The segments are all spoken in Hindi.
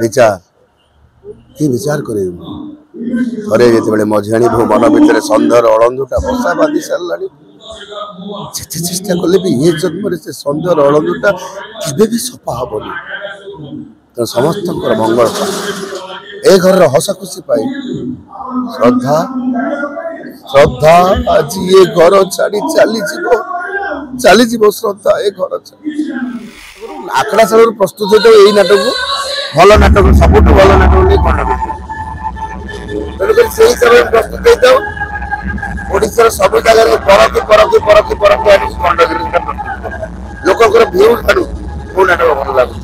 विचार कि विचार करे थे जो मझाणी मन भितर सन्धर अड़ंदुटा बसा बांधी सारा जिते चेष्टा कले भी ये जन्म से सन्धर अड़ंदुटा केवे भी सफा हेनी तो समस्त मंगल ए घर हस खुशी पाई श्रद्धा श्रद्धा आज ये घर छाड़ी चली श्रद्धा ए घर आखड़ा साल प्रस्तुत होता है नाटक भल नाटक सब भल नाटक खंडगिरी से हिसाब से प्रस्तुत होता ओडिशार सब जगह परखी परखी परखी परखी आनी खंडगिरी प्रस्तुत लोक भ्यू ठारू मो नाटक भल लगे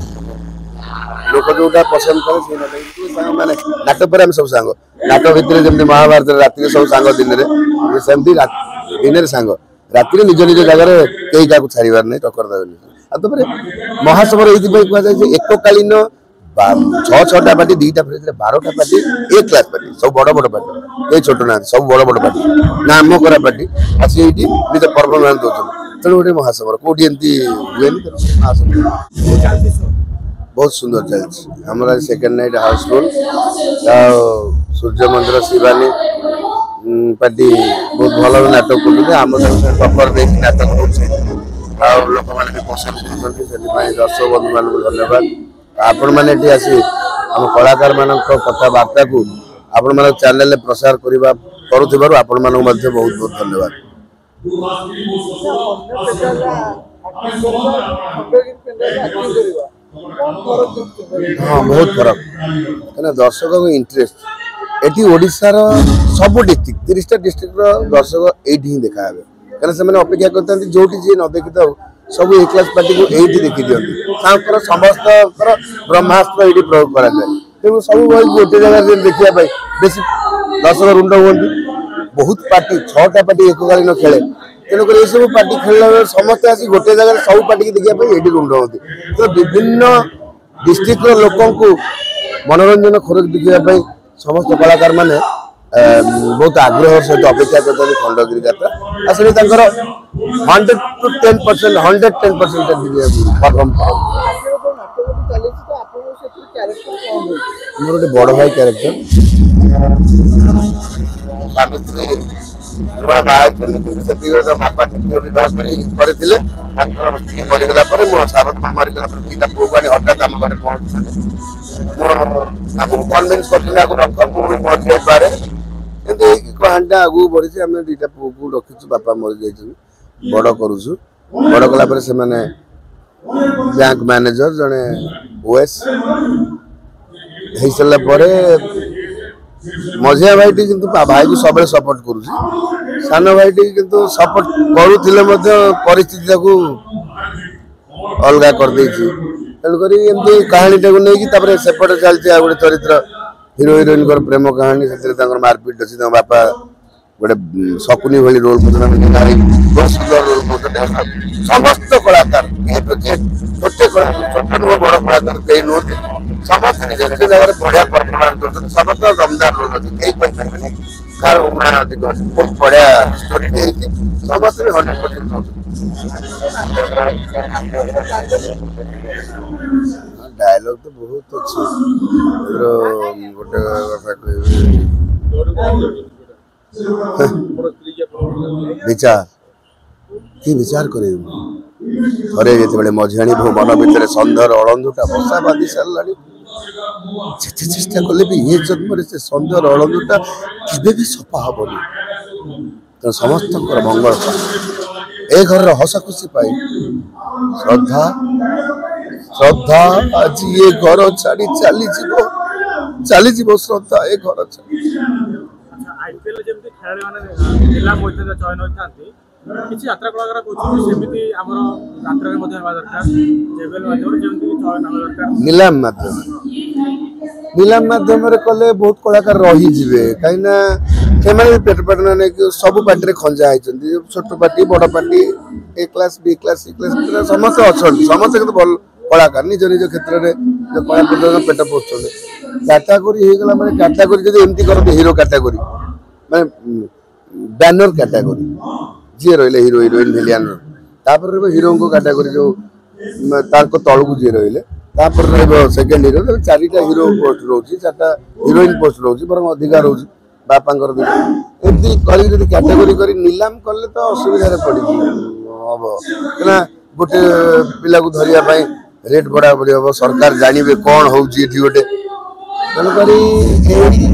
लोक जोटा पसंद करे मैंने नाटक पर सब सांग नाटक भितर जमी महाभारत राति सब सांग दिन में सेमती दिन सांग राति निज निज जगह कई क्या छाड़ार नहीं टक्कर देवे महासभर ये कहुए एककालीन 6-6टा पार्टी 2टा 12टा पार्टी एक क्लास पार्टी सब बड़ बड़ पार्टी ये छोट ना सब बड़ बड़ पार्टी नाम करा पार्टी आसी ये निज परफर्मांस दौरान तेणु गोटे महासभर कौटी एमती हुए बहुत सुंदर चलती हमारा सेकेंड नाइट हाउसफुल सूर्य मंदिर शिवानी पार्टी बहुत भल नाटक कर आम टक्कर दे नाटक कर लोक मैंने पसंद कर दर्शक बंधु मान धन्यवाद आपण मैंने आसी आम कलाकार मान कथबार्ता को आपण मान चैनल प्रसार करुवर आपण मान बहुत बहुत धन्यवाद हाँ बहुत फरक क्या दर्शक इंटरेस्ट ये ओडिशार सब डिस्ट्रिक्ट 30टा डिस्ट्रिक्ट दर्शक ये देखा कहीं अपेक्षा करते जो जी न देखी था सब ए क्लास पार्टी को ये देखी दिखती समस्त ब्रह्मास्त्र ये प्रयोग कराए तेणु सब गोटे जगह देखा बेस दर्शक रुंड हुई बहुत पार्टी 6टा पार्टी एककालीन खेले तेणुक ये सब पार्टी खेलना समस्ते आसी गोटे जगह सब पार्टी की देखा ये रुंड होती तो विभिन्न डिस्ट्रिक्ट लोक मनोरंजन खोज देखा समस्त कलाकार माने बहुत आग्रह सहित अपेक्षा करते खंडगिरी यात्रा आसले 100 to 10% 110% परफॉर्म मोर गोटे बड़ भाई कैरेक्टर हठात आम घर कन्भिन्स कर कहानी आगू बढ़ी आम 2टा पुओ को रखी बापा मरी जा बड़ करुचु बड़ कलापर से बैंक मैनेजर जड़े ओएस हो सारापर मझिया भाईटी किंतु भाई को सब सपोर्ट करुच्ची सान भाईटी किंतु सपोर्ट करुले परिस्थिति को अलग कर तेणुक एमती कहानी टाक नहीं सेपटे चलती गोटे चरित्र हिरो हिरोइन प्रेम कहानी से मारपिट अच्छी बापा गोटे शकुनी भाई रोल बहुत सुंदर रोल समस्त कलाकार छोटे छोटे नुह बड़ कलाकार कई नुहत समस्त निज निज जगह बढ़िया परफॉर्मेंस कर समस्त दमदार रोल अच्छे कई पारे कार उम्र अधिक बहुत बढ़िया स्टोरी समस्त 100% डायलॉग तो बहुत अच्छे गोटे विचार कि विचार करे थे जो मझाणी मन भितर सन्धर अड़ंदुटा बसा बांधी सारा जिते चेष्टा कले भी ये जन्म से सन्धर अड़ंदुटा केवे भी सफा हेनी तो समस्त मंगल ए घर हस खुशी पाई श्रद्धा श्रद्धा आज ये घर छाड़ी चली श्रद्धा ए घर आईपीएल जेमती खेलाड़ी माने जिला मध्य चयन होती किसी यात्रा कलाकार कहते सेमती आमर यात्रा में मध्य दरकार जेबेल माध्यम जेमती चयन होगा दरकार नीलाम माध्यम कले बहुत कलाकार रही जिवे कहीं पेट पाटना नहीं सब पार्टी खंजा होती छोट पार्टी बड़ party A class B class C class समस्त अच्छा समस्त भल कलाकार निज निज क्षेत्र में कला पेट पोषण कैटागोरी हो गला माने कैटागोरी जब एमती करते हीरो कैटागोरी माने बैनर कैटागोरी जी रही हीरो हिरोइन भिलियन तापर हीरो को कैटागोरी जो तलू जी रही सेकेंड हिरो 4टा हिरो पोस्ट रोचे 4टा हिरोइन पोस्ट रोचे बर अधिकार रोचे बापांकर एमती कैटेगोरी कर निलाम कले तो असुविधा पड़ी हम क्या गोटे पिला को धरिया रेट बढ़ा बढ़ी हम सरकार जानवे कौन हूँ गोटे तेणुक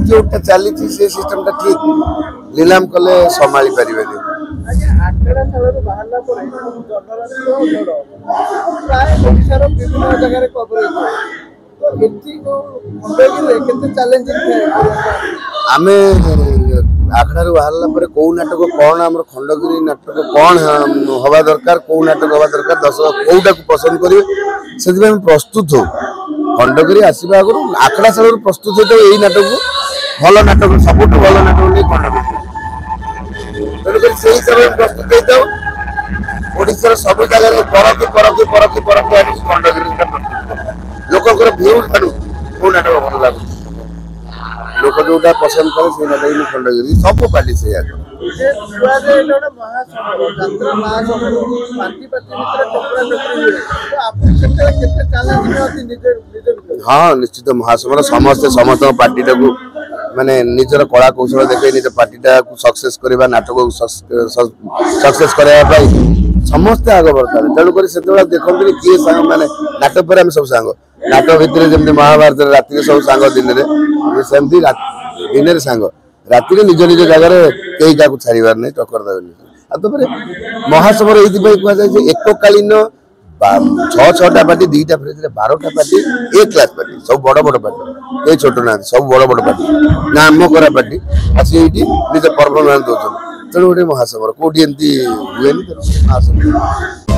जोटा चली से सिस्टम टा ठीक निलाम कले संभाली पारे आठगड़ा साल बाहर प्राय ओडिशार विभिन्न जगह कवरेज आम आखड़ा बाहर पर कौ नाटक कौन आम खंडगिरी नाटक कौन हवा दरकार कौ नाटक हवा दरकार दर्शक कौटा को पसंद करेंगे से प्रस्तुत हो खंडगिरी आसवा आगु आखड़ा साल प्रस्तुत होता है यही नाटक भल नाटक सब भल नाटक नहीं खंडगिरी तेणुक से हिसाब से प्रस्तुत होता ओडार सब जगह परखी परखी परखी परखी आनी खंडगिरी लोकर भ्यू ठार कौ नाटक भल लगुच लोक जोटा पसंद करे से नाटक खंडगिरी सब पार्टी से हाँ निश्चित महासमर समस्ते समस्त पार्टी टाक माने निजर कला कौशल देखे निज पार्टी टाक सक्सेस करवा नाटक सक्सेस करने समस्ते आग दरकार तेणुक से देखते किए सांग मैंने नाटक पर सब सांग नाटक भितर जमी महाभारत राति सब सांग दिन में सेमती दिन सांग राति निज निज जगह कई क्या छाड़ार नहीं टक्कर देवे महासमर ये कहुए एककालीन 6-6टा party 2टा phrase 12टा party A class party सब बड़ बड़ पार्टी ये छोट ना सब बड़ बड़ पार्टी नाम करा पार्टी आसी निज परफॉर्मेंस दौरान तेणु गोटे महासमर कौटी एमती हुए महासमर